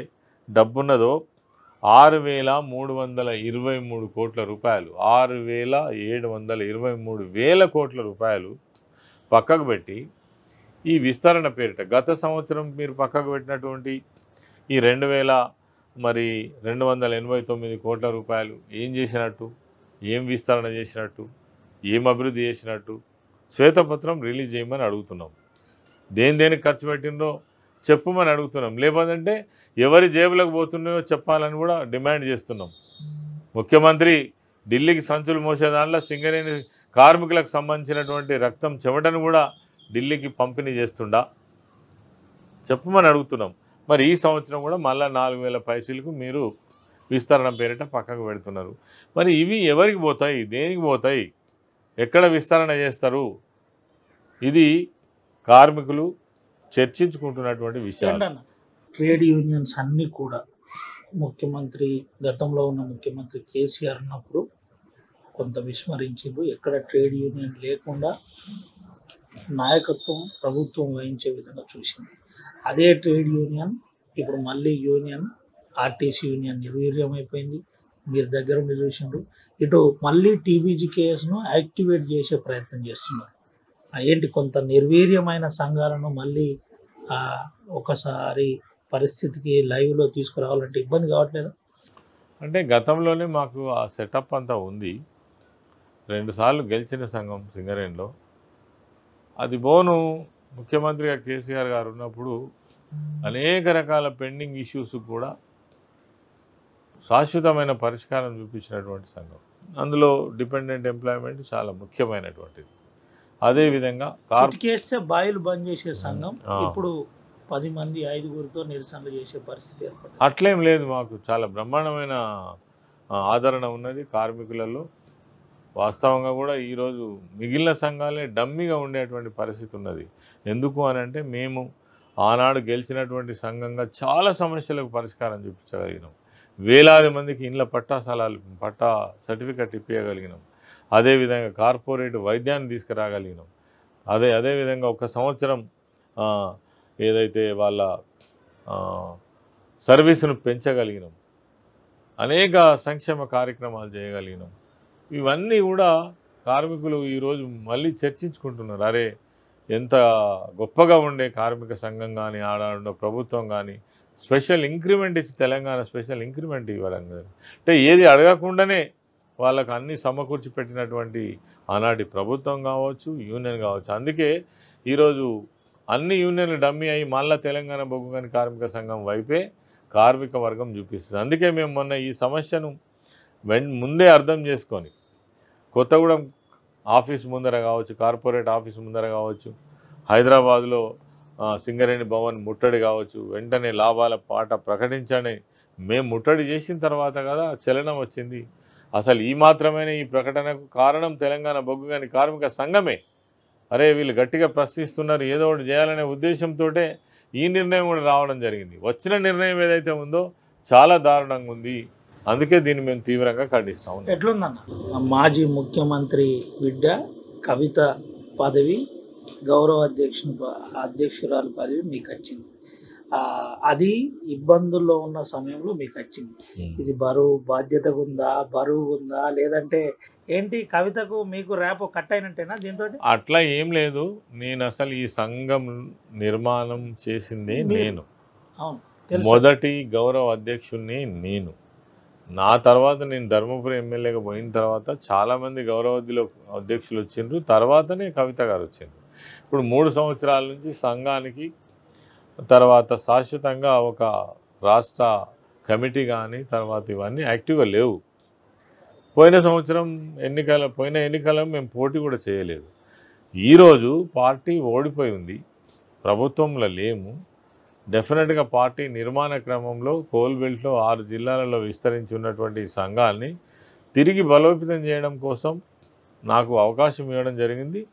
డబ్బున్నదో 6,323 కోట్ల రూపాయలు, 6,723 కోట్ల రూపాయలు పక్కకు పెట్టి ఈ విస్తరణ పేరిట గత సంవత్సరం మీరు పక్కకు పెట్టినటువంటి ఈ 2,289 కోట్ల రూపాయలు ఏం చేసినట్టు, ఏం విస్తరణ చేసినట్టు, ఏం అభివృద్ధి చేసినట్టు శ్వేతపత్రం రిలీజ్ చేయమని అడుగుతున్నాం. దేనికి ఖర్చు పెట్టిందో చెప్పమని అడుగుతున్నాం. లేకపోతే ఎవరి జేబులకు పోతున్నాయో చెప్పాలని కూడా డిమాండ్ చేస్తున్నాం. ముఖ్యమంత్రి ఢిల్లీకి సంచులు మోసే దాంట్లో సింగరేణి కార్మికులకు సంబంధించినటువంటి రక్తం చెమటను కూడా ఢిల్లీకి పంపిణీ చేస్తుండా చెప్పమని అడుగుతున్నాం. మరి ఈ సంవత్సరం కూడా మళ్ళీ 4,000 పైసలకు మీరు విస్తరణ పేరిట పక్కకు పెడుతున్నారు. మరి ఇవి ఎవరికి పోతాయి, దేనికి పోతాయి, ఎక్కడ విస్తరణ చేస్తారు? ఇది కార్మికులు చర్చించుకుంటున్నటువంటి విషయాలు. ట్రేడ్ యూనియన్స్ అన్నీ కూడా గతంలో ఉన్న ముఖ్యమంత్రి కేసీఆర్ ఉన్నప్పుడు కొంత విస్మరించిండ్రు. ఎక్కడ ట్రేడ్ యూనియన్ లేకుండా నాయకత్వం ప్రభుత్వం వహించే విధంగా చూసింది. అదే ట్రేడ్ యూనియన్ ఇప్పుడు మళ్ళీ ఆర్టీసీ యూనియన్ నిర్వీర్యమైపోయింది. మీరు దగ్గర ఉండి చూసిండ్రు. ఇటు మళ్ళీ టీబీజీ కేసును యాక్టివేట్ చేసే ప్రయత్నం చేస్తున్నారు. ఏంటి కొంత నిర్వీర్యమైన సంఘాలను మళ్ళీ ఒకసారి పరిస్థితికి లైవ్లో తీసుకురావాలంటే ఇబ్బంది కావట్లేదు. అంటే గతంలోనే మాకు ఆ సెటప్ అంతా ఉంది. 2 సార్లు గెలిచిన సంఘం సింగరేణిలో. అది బోను ముఖ్యమంత్రిగా కేసీఆర్ గారు ఉన్నప్పుడు అనేక రకాల పెండింగ్ ఇష్యూస్ కూడా శాశ్వతమైన పరిష్కారం చూపించినటువంటి సంఘం. అందులో డిపెండెంట్ ఎంప్లాయ్మెంట్ చాలా ముఖ్యమైనటువంటిది. అదేవిధంగా కేస్తే బాయిలు బంద్ చేసే సంఘం ఇప్పుడు 10 మంది 5గురితో నిరసనలు చేసే పరిస్థితి ఏర్పడింది. అట్లేం లేదు, మాకు చాలా బ్రహ్మాండమైన ఆదరణ ఉన్నది కార్మికులలో. వాస్తవంగా కూడా ఈరోజు మిగిలిన సంఘాలే డమ్మీగా ఉండేటువంటి పరిస్థితి ఉన్నది. ఎందుకు అని అంటే మేము ఆనాడు గెలిచినటువంటి సంఘంగా చాలా సమస్యలకు పరిష్కారం చూపించగలిగినాం. వేలాది మందికి ఇండ్ల పట్టా సర్టిఫికెట్ ఇప్పించగలిగినాం. అదేవిధంగా కార్పొరేట్ వైద్యాన్ని తీసుకురాగలిగినాం. అదేవిధంగా ఒక సంవత్సరం ఏదైతే వాళ్ళ సర్వీసును పెంచగలిగినాం. అనేక సంక్షేమ కార్యక్రమాలు చేయగలిగినాం. ఇవన్నీ కూడా కార్మికులు ఈరోజు మళ్ళీ చర్చించుకుంటున్నారు. అరే ఎంత గొప్పగా ఉండే కార్మిక సంఘం కానీ ఆడ ప్రభుత్వం కానీ స్పెషల్ ఇంక్రిమెంట్ ఇచ్చి తెలంగాణ స్పెషల్ ఇంక్రిమెంట్ ఇవ్వడం అంటే ఏది అడగకుండానే వాళ్ళకు అన్నీ సమకూర్చి పెట్టినటువంటి ఆనాటి ప్రభుత్వం కావచ్చు, యూనియన్ కావచ్చు. అందుకే ఈరోజు అన్ని యూనియన్లు డమ్మీ అయ్యి మళ్ళీ తెలంగాణ బొగ్గు గని కార్మిక సంఘం వైపే కార్మిక వర్గం చూపిస్తుంది. అందుకే మేము మొన్న ఈ సమస్యను ముందే అర్థం చేసుకొని కొత్తగూడెం ఆఫీస్ ముందర కావచ్చు, కార్పొరేట్ ఆఫీస్ ముందర కావచ్చు, హైదరాబాద్లో సింగరేణి భవన్ ముట్టడి కావచ్చు, వెంటనే లాభాల పాట ప్రకటించని మేము ముట్టడి చేసిన తర్వాత కదా చలనం వచ్చింది. అసలు ఈ మాత్రమే ఈ ప్రకటనకు కారణం తెలంగాణ బొగ్గు గని కార్మిక సంఘమే. అరే వీళ్ళు గట్టిగా ప్రశ్నిస్తున్నారు, ఏదో ఒకటి చేయాలనే ఉద్దేశంతో ఈ నిర్ణయం కూడా రావడం జరిగింది. వచ్చిన నిర్ణయం ఏదైతే ఉందో చాలా దారుణంగా ఉంది. అందుకే దీన్ని మేము తీవ్రంగా ఖండిస్తా ఉన్నాం. ఎట్లుందన్న మాజీ ముఖ్యమంత్రి బిడ్డ కవిత పదవి గౌరవ అధ్యక్షురాలు పదవి మీకు వచ్చింది. అది ఇబ్బందుల్లో ఉన్న సమయంలో మీకు వచ్చింది. ఇది బాధ్యతగా ఉందా, బరువు ఉందా, లేదంటే ఏంటి? కవితకు మీకు ర్యాప్ కట్ అయినట్టేనా దీంతో? అట్లా ఏం లేదు. నేను అసలు ఈ సంఘం నిర్మాణం చేసిందే నేను. అవును, మొదటి గౌరవ అధ్యక్షుడిని నేను. నా తర్వాత నేను ధర్మపురి ఎమ్మెల్యేగా పోయిన తర్వాత చాలామంది గౌరవ అధ్యక్షులు వచ్చిండ్రు. తర్వాతనే కవిత గారు వచ్చిండ్రు. ఇప్పుడు 3 సంవత్సరాల నుంచి సంఘానికి తర్వాత శాశ్వతంగా ఒక రాష్ట్ర కమిటీ కానీ తర్వాత ఇవన్నీ యాక్టివ్గా లేవు. పోయిన ఎన్నికల మేము పోటీ కూడా చేయలేదు. ఈరోజు పార్టీ ఓడిపోయి ఉంది, ప్రభుత్వంలో లేము. డెఫినెట్గా పార్టీ నిర్మాణ క్రమంలో కోల్బెల్ట్లో 6 జిల్లాలలో విస్తరించి ఉన్నటువంటి సంఘాన్ని తిరిగి బలోపేతం చేయడం కోసం నాకు అవకాశం ఇవ్వడం జరిగింది.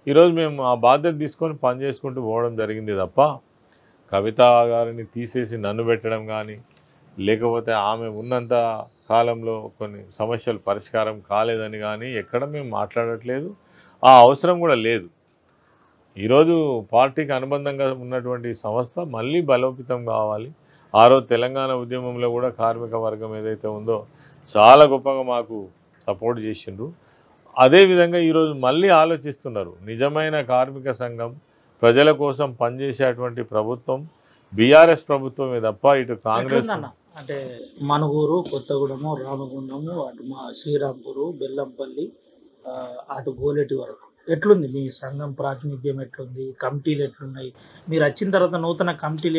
ఈరోజు మేము ఆ బాధ్యత తీసుకొని పనిచేసుకుంటూ పోవడం జరిగింది తప్ప కవిత గారిని తీసేసి నన్ను పెట్టడం కానీ, లేకపోతే ఆమె ఉన్నంత కాలంలో కొన్ని సమస్యలు పరిష్కారం కాలేదని కానీ ఎక్కడ మేము మాట్లాడట్లేదు. ఆ అవసరం కూడా లేదు. ఈరోజు పార్టీకి అనుబంధంగా ఉన్నటువంటి సంస్థ మళ్ళీ బలోపేతం కావాలి. ఆ రోజు తెలంగాణ ఉద్యమంలో కూడా కార్మిక వర్గం ఏదైతే ఉందో చాలా గొప్పగా మాకు సపోర్ట్ చేసిండ్రు. అదేవిధంగా ఈరోజు మళ్ళీ ఆలోచిస్తున్నారు. నిజమైన కార్మిక సంఘం ప్రజల కోసం పనిచేసేటువంటి ప్రభుత్వం బీఆర్ఎస్ ప్రభుత్వమే తప్ప ఇటు కాంగ్రెస్. అంటే మనుగూరు, కొత్తగూడెము, రామగుండము, అటు మా శ్రీరాంపూరు, బెల్లంపల్లి, అటు గోలేటి వరకు ఎట్లుంది మీ సంఘం ప్రాతినిధ్యం? ఎట్లుంది? కమిటీలు ఎట్లున్నాయి? మీరు వచ్చిన తర్వాత నూతన కమిటీలు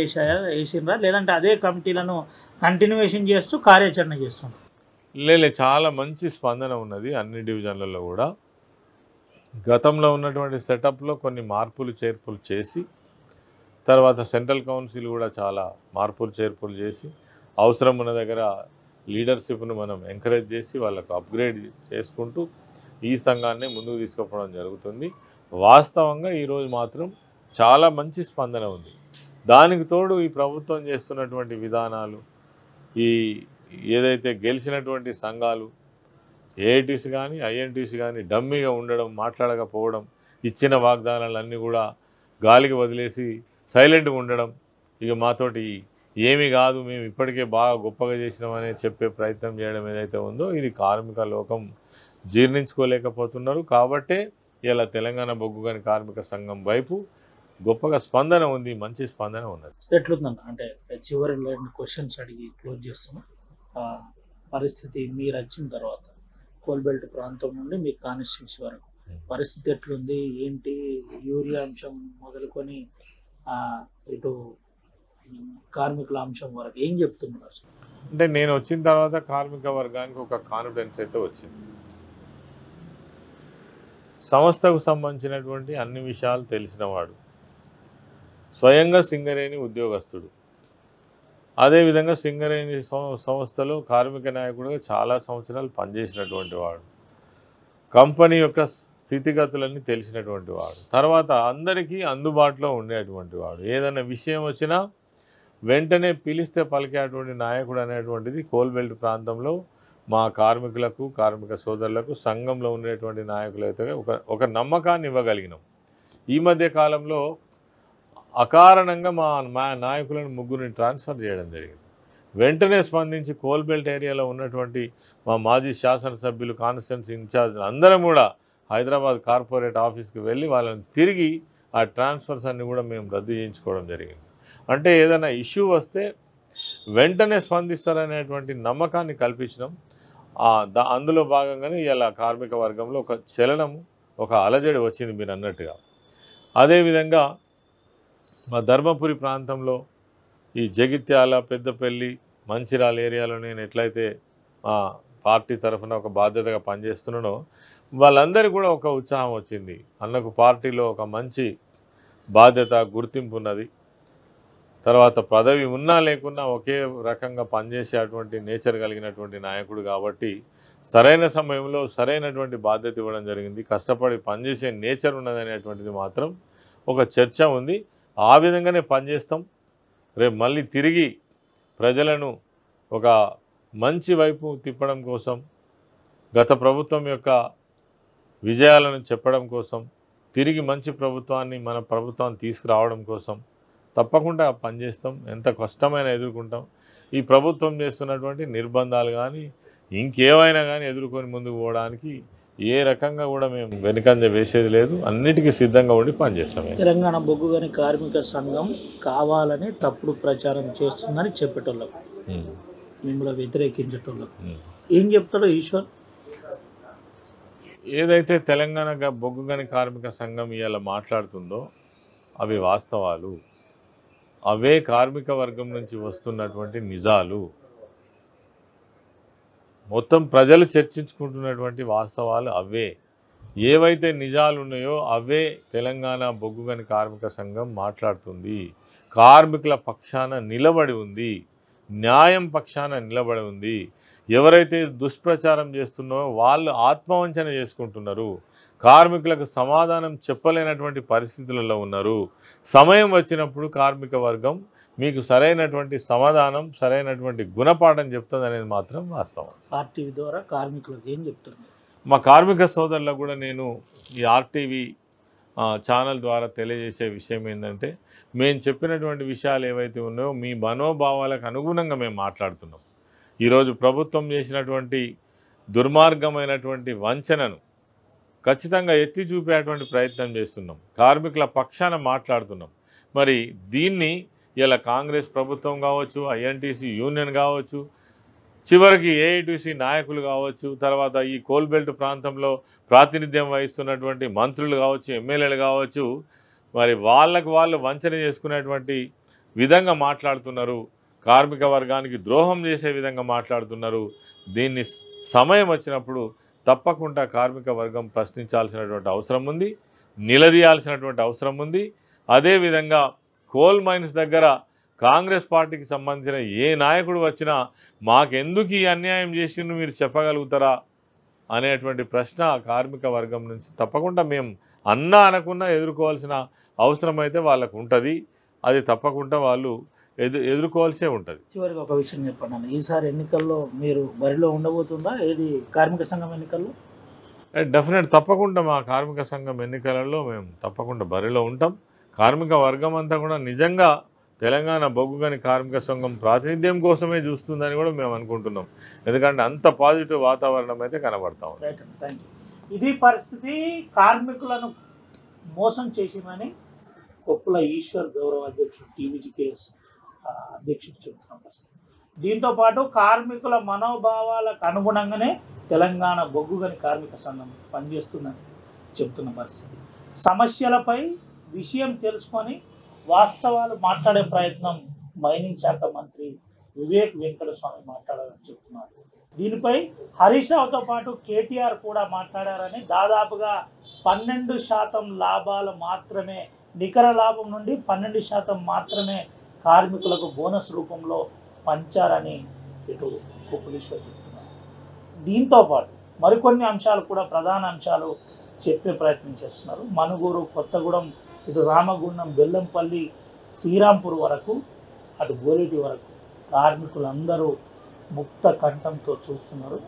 వేసిండ్రా, లేదంటే అదే కమిటీలను కంటిన్యూషన్ చేస్తూ కార్యాచరణ చేస్తున్నారు? లేదు, చాలా మంచి స్పందన ఉన్నది అన్ని డివిజన్లలో కూడా. గతంలో ఉన్నటువంటి సెటప్లో కొన్ని మార్పులు చేర్పులు చేసి తర్వాత సెంట్రల్ కౌన్సిల్ కూడా చాలా మార్పులు చేర్పులు చేసి అవసరం ఉన్న దగ్గర లీడర్షిప్ను మనం ఎంకరేజ్ చేసి వాళ్ళకు అప్గ్రేడ్ చేసుకుంటూ ఈ సంఘాన్ని ముందుకు తీసుకుపోవడం జరుగుతుంది. వాస్తవంగా ఈరోజు మాత్రం చాలా మంచి స్పందన ఉంది. దానికి తోడు ఈ ప్రభుత్వం చేస్తున్నటువంటి విధానాలు, ఈ ఏదైతే గెలిచినటువంటి సంఘాలు ఏఐటీసీ కానీ ఐఎన్టీసీ కానీ డమ్మీగా ఉండడం, మాట్లాడకపోవడం, ఇచ్చిన వాగ్దానాలన్నీ కూడా గాలికి వదిలేసి సైలెంట్గా ఉండడం, ఇక మాతోటి ఏమీ కాదు మేము ఇప్పటికే బాగా గొప్పగా చేసినామని చెప్పే ప్రయత్నం చేయడం ఏదైతే ఉందో ఇది కార్మిక లోకం జీర్ణించుకోలేకపోతున్నారు. కాబట్టే ఇలా తెలంగాణ బొగ్గుగని కార్మిక సంఘం వైపు గొప్పగా స్పందన ఉంది, మంచి స్పందన ఉన్నది. ఎట్లుందన్న అంటే చివరి 2 క్వశ్చన్స్ అడిగి క్లోజ్ చేస్తాము. పరిస్థితి మీరు వచ్చిన తర్వాత కోల్బెల్ట్ ప్రాంతం నుండి మీ కాన్స్టిట్యూన్సీ వరకు పరిస్థితి ఎట్లుంది? ఏంటి? యూరియా అంశం మొదలుకొని ఇటు కార్మికుల అంశం వరకు ఏం చెప్తున్నారు? అంటే నేను వచ్చిన తర్వాత కార్మిక వర్గానికి ఒక కాన్ఫిడెన్స్ అయితే వచ్చింది. సంస్థకు సంబంధించినటువంటి అన్ని విషయాలు తెలిసినవాడు, స్వయంగా సింగరేణి ఉద్యోగస్తుడు, అదేవిధంగా సింగరేణి సంస్థలో కార్మిక నాయకుడిగా చాలా సంవత్సరాలు పనిచేసినటువంటి వాడు, కంపెనీ యొక్క స్థితిగతులన్నీ తెలిసినటువంటి వాడు, తర్వాత అందరికీ అందుబాటులో ఉండేటువంటి వాడు, ఏదైనా విషయం వచ్చినా వెంటనే పిలిస్తే పలికేటువంటి నాయకుడు అనేటువంటిది కోల్బెల్ట్ ప్రాంతంలో మా కార్మికులకు, కార్మిక సోదరులకు, సంఘంలో ఉండేటువంటి నాయకులైతే ఒక నమ్మకాన్ని ఇవ్వగలిగినాం. ఈ మధ్య కాలంలో అకారణంగా మా నాయకులను 3 ట్రాన్స్ఫర్ చేయడం జరిగింది. వెంటనే స్పందించి కోల్బెల్ట్ ఏరియాలో ఉన్నటువంటి మా మాజీ శాసనసభ్యులు, కాన్స్టిట్యున్సీ ఇన్ఛార్జ్ అందరం కూడా హైదరాబాద్ కార్పొరేట్ ఆఫీస్కి వెళ్ళి వాళ్ళని తిరిగి ఆ ట్రాన్స్ఫర్స్ అన్ని కూడా మేము రద్దు చేయించుకోవడం జరిగింది. అంటే ఏదైనా ఇష్యూ వస్తే వెంటనే స్పందిస్తారనేటువంటి నమ్మకాన్ని కల్పించడం. అందులో భాగంగానే ఇలా కార్మిక వర్గంలో ఒక చలనము, ఒక అలజడి వచ్చింది మీరు అన్నట్టుగా. అదేవిధంగా మా ధర్మపురి ప్రాంతంలో ఈ జగిత్యాల, పెద్దపల్లి, మంచిర్యాల ఏరియాలో నేను ఎట్లయితే మా పార్టీ తరఫున ఒక బాధ్యతగా పనిచేస్తున్నానో వాళ్ళందరికీ కూడా ఒక ఉత్సాహం వచ్చింది. అన్నకు పార్టీలో ఒక మంచి బాధ్యత, గుర్తింపు ఉన్నది. తర్వాత పదవి ఉన్నా లేకున్నా ఒకే రకంగా పనిచేసేటువంటి నేచర్ కలిగినటువంటి నాయకుడు కాబట్టి సరైన సమయంలో సరైనటువంటి బాధ్యత ఇవ్వడం జరిగింది. కష్టపడి పనిచేసే నేచర్ ఉన్నదనేటువంటిది మాత్రం ఒక చర్చ ఉంది. ఆ విధంగానే పనిచేస్తాం. రేపు మళ్ళీ తిరిగి ప్రజలను ఒక మంచి వైపు తిప్పడం కోసం, గత ప్రభుత్వం యొక్క విజయాలను చెప్పడం కోసం, తిరిగి మంచి ప్రభుత్వాన్ని మన ప్రభుత్వాన్ని తీసుకురావడం కోసం తప్పకుండా పనిచేస్తాం. ఎంత కష్టమైనా ఎదుర్కొంటాం. ఈ ప్రభుత్వం చేస్తున్నటువంటి నిర్బంధాలు కానీ ఇంకేమైనా కానీ ఎదుర్కొని ముందుకు పోవడానికి ఏ రకంగా కూడా మేము వెనుకంజ వేసేది లేదు. అన్నిటికీ సిద్ధంగా ఉండి పనిచేస్తాం. తెలంగాణ బొగ్గు గని కార్మిక సంఘం కావాలని తప్పుడు ప్రచారం చేస్తుందని చెప్పేటోళ్ళం, మిమ్మల్ని వ్యతిరేకించేటోళ్ళం ఏం చెప్తాడో ఈశ్వర్? ఏదైతే తెలంగాణ బొగ్గు గని కార్మిక సంఘం ఇవాళ మాట్లాడుతుందో అవి వాస్తవాలు, అవే కార్మిక వర్గం నుంచి వస్తున్నటువంటి నిజాలు, మొత్తం ప్రజలు చర్చించుకుంటున్నటువంటి వాస్తవాలు అవే. ఏవైతే నిజాలు ఉన్నాయో అవే తెలంగాణ బొగ్గు గని కార్మిక సంఘం మాట్లాడుతుంది. కార్మికుల పక్షాన నిలబడి ఉంది, న్యాయం పక్షాన నిలబడి ఉంది. ఎవరైతే దుష్ప్రచారం చేస్తున్నారో వాళ్ళు ఆత్మవంచన చేసుకుంటున్నారు, కార్మికులకు సమాధానం చెప్పలేనటువంటి పరిస్థితులలో ఉన్నారు. సమయం వచ్చినప్పుడు కార్మిక వర్గం మీకు సరైనటువంటి సమాధానం, సరైనటువంటి గుణపాఠం చెప్తుంది అనేది మాత్రం వాస్తవం. ఆర్టీవీ ద్వారా కార్మికులకు ఏం చెప్తున్నారు? మా కార్మిక సోదరులకు కూడా నేను ఈ ఆర్టీవీ ఛానల్ ద్వారా తెలియజేసే విషయం ఏంటంటే, మేము చెప్పినటువంటి విషయాలు ఏవైతే ఉన్నాయో మీ మనోభావాలకు అనుగుణంగా మేము మాట్లాడుతున్నాం. ఈరోజు ప్రభుత్వం చేసినటువంటి దుర్మార్గమైనటువంటి వంచనను ఖచ్చితంగా ఎత్తి చూపేటువంటి ప్రయత్నం చేస్తున్నాం, కార్మికుల పక్షాన మాట్లాడుతున్నాం. మరి దీన్ని ఇలా కాంగ్రెస్ ప్రభుత్వం కావచ్చు, ఐఎన్టీసీ యూనియన్ కావచ్చు, చివరికి ఏఐటీసీ నాయకులు కావచ్చు, తర్వాత ఈ కోల్బెల్ట్ ప్రాంతంలో ప్రాతినిధ్యం వహిస్తున్నటువంటి మంత్రులు కావచ్చు, ఎమ్మెల్యేలు కావచ్చు, మరి వాళ్ళకు వాళ్ళు వంచన చేసుకునేటువంటి విధంగా మాట్లాడుతున్నారు, కార్మిక వర్గానికి ద్రోహం చేసే విధంగా మాట్లాడుతున్నారు. దీన్ని సమయం వచ్చినప్పుడు తప్పకుండా కార్మిక వర్గం ప్రశ్నించాల్సినటువంటి అవసరం ఉంది, నిలదీయాల్సినటువంటి అవసరం ఉంది. అదేవిధంగా కోల్ మైన్స్ దగ్గర కాంగ్రెస్ పార్టీకి సంబంధించిన ఏ నాయకుడు వచ్చినా మాకెందుకు ఈ అన్యాయం చేసిండ్రు మీరు చెప్పగలుగుతారా అనేటువంటి ప్రశ్న కార్మిక వర్గం నుంచి తప్పకుండా మేము అన్నా అనకుండా ఎదుర్కోవాల్సిన అవసరం అయితే వాళ్ళకు ఉంటుంది. అది తప్పకుండా వాళ్ళు ఎదుర్కోవాల్సే ఉంటుంది. చివరికి ఒక విషయం చెప్పండి, ఈసారి ఎన్నికల్లో మీరు బరిలో ఉండబోతుందా ఏది కార్మిక సంఘం ఎన్నికల్లో? డెఫినెట్ తప్పకుండా మా కార్మిక సంఘం ఎన్నికలలో మేము తప్పకుండా బరిలో ఉంటాం. కార్మిక వర్గం అంతా కూడా నిజంగా తెలంగాణ బొగ్గు గని కార్మిక సంఘం ప్రాతినిధ్యం కోసమే చూస్తుందని కూడా మేము అనుకుంటున్నాం. ఎందుకంటే అంత పాజిటివ్ వాతావరణం అయితే కనబడతా ఉంది. Thank you. ఇది పరిస్థితి. కార్మికులను మోసం చేసిందని కొప్పుల ఈశ్వర్ గౌరవ అధ్యక్షుడు టీవీజీకేఎస్ అధ్యక్షుడు చెబుతున్న పరిస్థితి. దీంతోపాటు కార్మికుల మనోభావాలకు అనుగుణంగానే తెలంగాణ బొగ్గు గని కార్మిక సంఘం పనిచేస్తుందని చెబుతున్న పరిస్థితి. సమస్యలపై విషయం తెలుసుకొని వాస్తవాలు మాట్లాడే ప్రయత్నం మైనింగ్ శాఖ మంత్రి వివేక్ వెంకటస్వామి మాట్లాడాలని చెప్తున్నారు. దీనిపై హరీష్ రావుతో పాటు కేటీఆర్ కూడా మాట్లాడారని, దాదాపుగా 12% లాభాలు మాత్రమే, నికర లాభం నుండి 12% మాత్రమే కార్మికులకు బోనస్ రూపంలో పంచారని ఇటు కుప్పలీశ్వర్ చెప్తున్నారు. దీంతోపాటు మరికొన్ని అంశాలు కూడా ప్రధాన అంశాలు చెప్పే ప్రయత్నం చేస్తున్నారు. మనుగూరు, కొత్తగూడెం, ఇటు రామగుండం, బెల్లంపల్లి, శ్రీరాంపూర్ వరకు, అటు గోరేటి వరకు కార్మికులందరూ ముక్త కంఠంతో చూస్తున్నారు.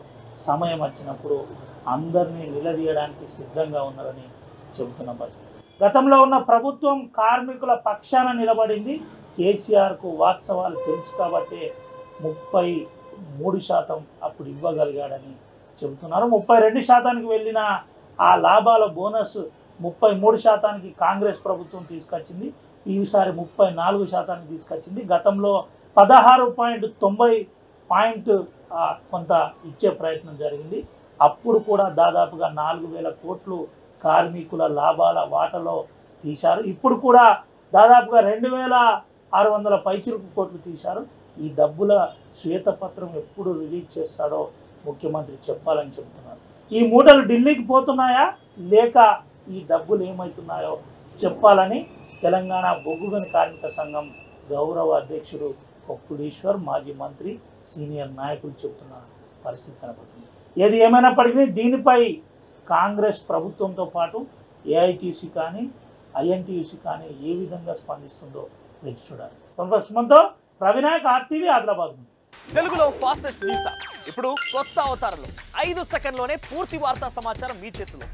సమయం వచ్చినప్పుడు అందరినీ నిలదీయడానికి సిద్ధంగా ఉన్నారని చెబుతున్న పరిస్థితి. గతంలో ఉన్న ప్రభుత్వం కార్మికుల పక్షాన నిలబడింది. కేసీఆర్కు వాస్తవాలు తెలుసు కాబట్టి 33% అప్పుడు ఇవ్వగలిగాడని చెబుతున్నారు. 32% వెళ్ళిన ఆ లాభాల బోనస్ 33% కాంగ్రెస్ ప్రభుత్వం తీసుకొచ్చింది. ఈసారి 34% తీసుకొచ్చింది. గతంలో 16.90 కొంత ఇచ్చే ప్రయత్నం జరిగింది. అప్పుడు కూడా దాదాపుగా 4,000 కోట్లు కార్మికుల లాభాల వాటలో తీశారు. ఇప్పుడు కూడా దాదాపుగా 2,600 పైచిరుకు కోట్లు తీశారు. ఈ డబ్బుల శ్వేతపత్రం ఎప్పుడు రిలీజ్ చేస్తాడో ముఖ్యమంత్రి చెప్పాలని చెబుతున్నారు. ఈ మూటలు ఢిల్లీకి పోతున్నాయా లేక ఈ డబ్బులు ఏమవుతున్నాయో చెప్పాలని తెలంగాణ బొగ్గు గని కార్మిక సంఘం గౌరవ అధ్యక్షుడు కొప్పులీశ్వర్, మాజీ మంత్రి, సీనియర్ నాయకులు చెబుతున్న పరిస్థితి కనబడుతుంది. ఏది ఏమైనప్పటికీ దీనిపై కాంగ్రెస్ ప్రభుత్వంతో పాటు ఏఐటీసీ కానీ ఐఎన్టీసీ కానీ ఏ విధంగా స్పందిస్తుందో వేచి చూడాలి. సుమంతో రవినాయక్, ఆర్టీవీ, ఆదిలాబాద్. తెలుగులో ఫాస్టెస్ట్ న్యూస్ యాప్ ఇప్పుడు కొత్త అవతారంలో 5 సెకండ్లోనే పూర్తి వార్తా సమాచారం మీ చేతిలో.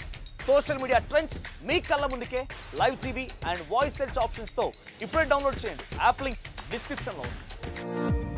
సోషల్ మీడియా ట్రెండ్స్ మీ కళ్ళ ముందుకే live TV and voice search ఆప్షన్స్తో ఇప్పుడే డౌన్లోడ్ చేయండి. యాప్ లింక్ డిస్క్రిప్షన్లో ఉంది.